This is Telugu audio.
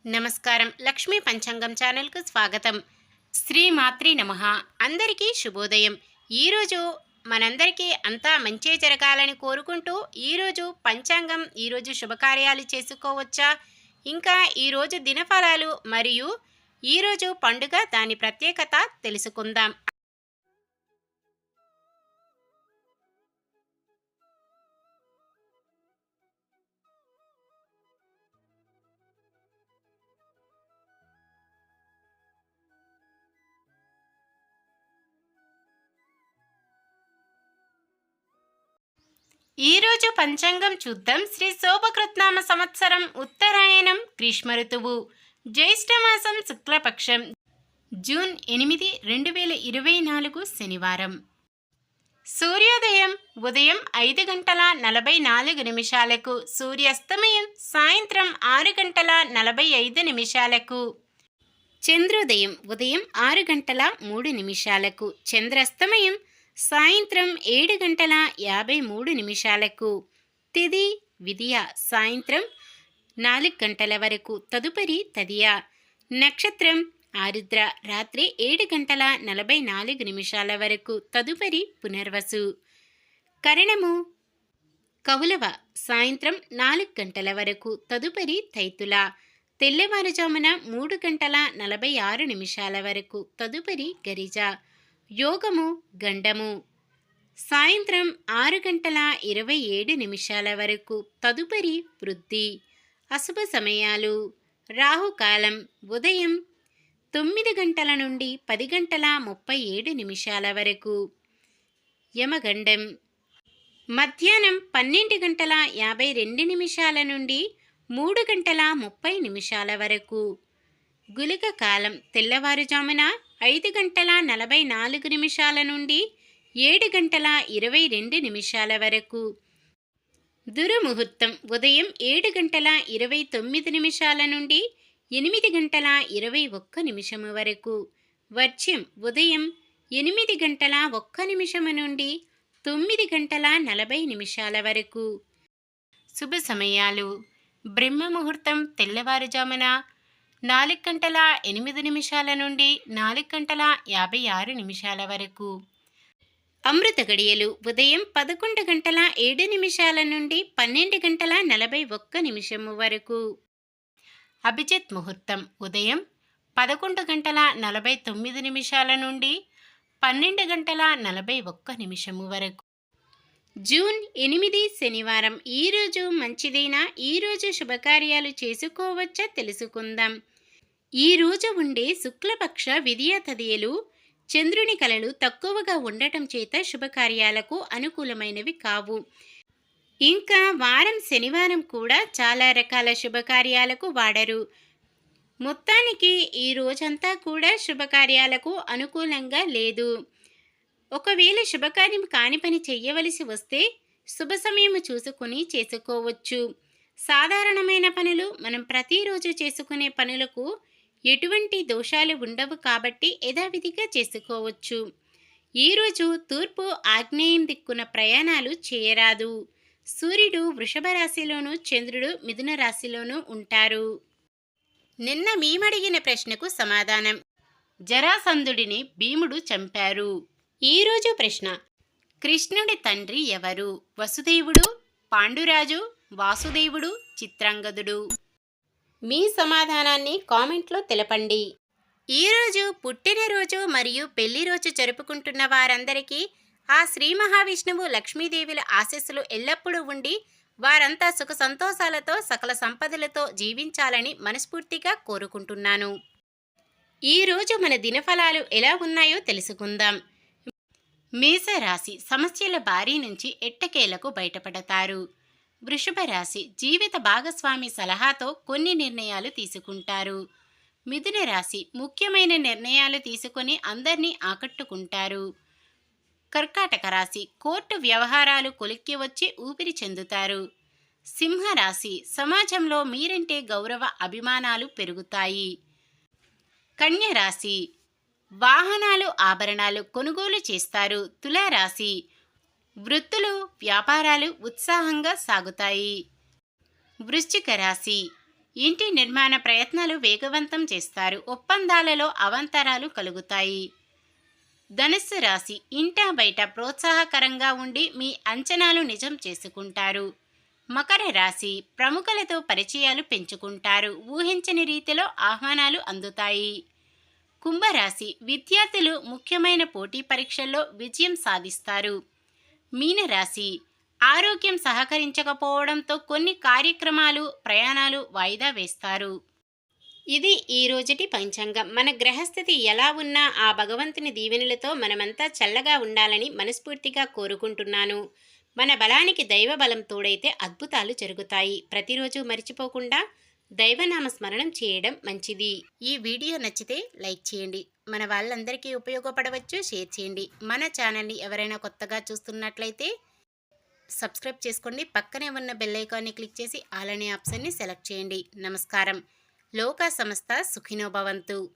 నమస్కారం. లక్ష్మీ పంచాంగం ఛానల్‌కు స్వాగతం. శ్రీమాత్రే నమః. అందరికీ శుభోదయం. ఈరోజు మనందరికీ అంతా మంచే జరగాలని కోరుకుంటూ ఈరోజు పంచాంగం, ఈరోజు శుభకార్యాలు చేసుకోవచ్చా? ఇంకా ఈరోజు దినఫలాలు మరియు ఈరోజు పండుగ దాని ప్రత్యేకత తెలుసుకుందాం. ఈరోజు పంచాంగం చూద్దాం. శ్రీ శోభకృత్నామ సంవత్సరం ఉత్తరాయణం గ్రీష్మ ఋతువు జ్యేష్ఠమాసం శుక్లపక్షం జూన్ 8, 2024 శనివారం. సూర్యోదయం ఉదయం 5:44 సూర్యాస్తమయం సాయంత్రం 6:45 చంద్రోదయం ఉదయం 6:03 చంద్రాస్తమయం సాయంత్రం 7:53 తిథి విదియ సాయంత్రం 4 గంటల వరకు తదుపరి తదియ. నక్షత్రం ఆరుద్ర రాత్రి 7:44 వరకు తదుపరి పునర్వసు. కరణము కౌలవ సాయంత్రం 4 గంటల వరకు తదుపరి తైతుల. తెల్లవారుజామున 3:46 వరకు తదుపరి గరిజ. యోగము గండము సాయంత్రం 6:27 వరకు తదుపరి వృద్ధి. అశుభ సమయాలు రాహుకాలం ఉదయం 9 గంటల నుండి 10:37 వరకు. యమగండం మధ్యాహ్నం 12:52 నుండి 3:30 వరకు. గుళిక కాలం తెల్లవారుజామున 5:44 నుండి 7:22 వరకు. దుర్ముహూర్తం ఉదయం 7:29 నుండి 8:21 వరకు. వర్జ్యం ఉదయం 8:01 నుండి 9:40 వరకు. శుభ సమయాలు బ్రహ్మ ముహూర్తం తెల్లవారుజామున 4:08 నుండి 4:56 వరకు. అమృత గడియలు ఉదయం 11:07 నుండి 12:41 వరకు. అభిజిత్ ముహూర్తం ఉదయం 11:49 నుండి 12:41 వరకు. జూన్ 8 శనివారం. ఈరోజు మంచిదైనా ఈరోజు శుభకార్యాలు చేసుకోవచ్చా తెలుసుకుందాం. ఈరోజు ఉండే శుక్లపక్ష విదియ తదియలు చంద్రుని కలలు తక్కువగా ఉండటం చేత శుభకార్యాలకు అనుకూలమైనవి కావు. ఇంకా వారం శనివారం కూడా చాలా రకాల శుభకార్యాలకు వాడరు. మొత్తానికి ఈ రోజంతా కూడా శుభకార్యాలకు అనుకూలంగా లేదు. ఒకవేళ శుభకార్యం కాని పని చెయ్యవలసి వస్తే శుభ సమయం చూసుకుని చేసుకోవచ్చు. సాధారణమైన పనులు మనం ప్రతిరోజు చేసుకునే పనులకు ఎటువంటి దోషాలు ఉండవు కాబట్టి యథావిధిగా చేసుకోవచ్చు. ఈరోజు తూర్పు ఆగ్నేయం దిక్కున ప్రయాణాలు చేయరాదు. సూర్యుడు వృషభ రాశిలోను చంద్రుడు మిథున రాశిలోనూ ఉంటారు. నిన్న మేమడిగిన ప్రశ్నకు సమాధానం. జరాసంధుడిని భీముడు చంపారు. ఈరోజు ప్రశ్న. కృష్ణుడి తండ్రి ఎవరు? వసుదేవుడు, పాండురాజు, వాసుదేవుడు, చిత్రాంగదుడు? మీ సమాధానాన్ని కామెంట్లో తెలపండి. ఈరోజు పుట్టినరోజు మరియు పెళ్లి రోజు జరుపుకుంటున్న వారందరికీ ఆ శ్రీ మహావిష్ణువు లక్ష్మీదేవుల ఆశీస్సులు ఎల్లప్పుడూ ఉండి వారంతా సుఖ సంతోషాలతో సకల సంపదలతో జీవించాలని మనస్ఫూర్తిగా కోరుకుంటున్నాను. ఈరోజు మన దినఫలాలు ఎలా ఉన్నాయో తెలుసుకుందాం. మేషరాశి సమస్యల బారి నుంచి ఎట్టకేలకు బయటపడతారు. వృషభ రాశి జీవిత భాగస్వామి సలహాతో కొన్ని నిర్ణయాలు తీసుకుంటారు. మిథున రాశి ముఖ్యమైన నిర్ణయాలు తీసుకొని అందరినీ ఆకట్టుకుంటారు. కర్కాటక రాశి కోర్టు వ్యవహారాలు కొలిక్కి వచ్చి ఊపిరి చెందుతారు. సింహరాశి సమాజంలో మీరంటే గౌరవ అభిమానాలు పెరుగుతాయి. కన్య రాశి వాహనాలు ఆభరణాలు కొనుగోలు చేస్తారు. తులారాశి వృత్తులు వ్యాపారాలు ఉత్సాహంగా సాగుతాయి. వృశ్చిక రాశి ఇంటి నిర్మాణ ప్రయత్నాలు వేగవంతం చేస్తారు. ఒప్పందాలలో అవాంతరాలు కలుగుతాయి. ధనుస్సు రాశి, ఇంటా బయట ప్రోత్సాహకరంగా ఉండి మీ అంచనాలు నిజం చేసుకుంటారు. మకర రాశి, ప్రముఖులతో పరిచయాలు పెంచుకుంటారు. ఊహించని రీతిలో ఆహ్వానాలు అందుతాయి. కుంభరాశి, విద్యార్థులు ముఖ్యమైన పోటీ పరీక్షల్లో విజయం సాధిస్తారు. మీనరాశి, ఆరోగ్యం సహకరించకపోవడంతో కొన్ని కార్యక్రమాలు, ప్రయాణాలు వాయిదా వేస్తారు. ఇది ఈ రోజుటి పంచాంగం. మన గ్రహస్థితి ఎలా ఉన్నా ఆ భగవంతుని దీవెనలతో మనమంతా చల్లగా ఉండాలని మనస్ఫూర్తిగా కోరుకుంటున్నాను. మన బలానికి దైవ బలం తోడైతే అద్భుతాలు జరుగుతాయి. ప్రతిరోజు మర్చిపోకుండా దైవనామ స్మరణం చేయడం మంచిది. ఈ వీడియో నచ్చితే లైక్ చేయండి. మన వాళ్ళందరికీ ఉపయోగపడవచ్చు, షేర్ చేయండి. మన ఛానల్ని ఎవరైనా కొత్తగా చూస్తున్నట్లయితే సబ్స్క్రైబ్ చేసుకోండి. పక్కనే ఉన్న బెల్ ఐకాన్ని క్లిక్ చేసి ఆల్ అనే ఆప్షన్ని సెలెక్ట్ చేయండి. నమస్కారం. లోకా సమస్త సుఖినో భవంతు.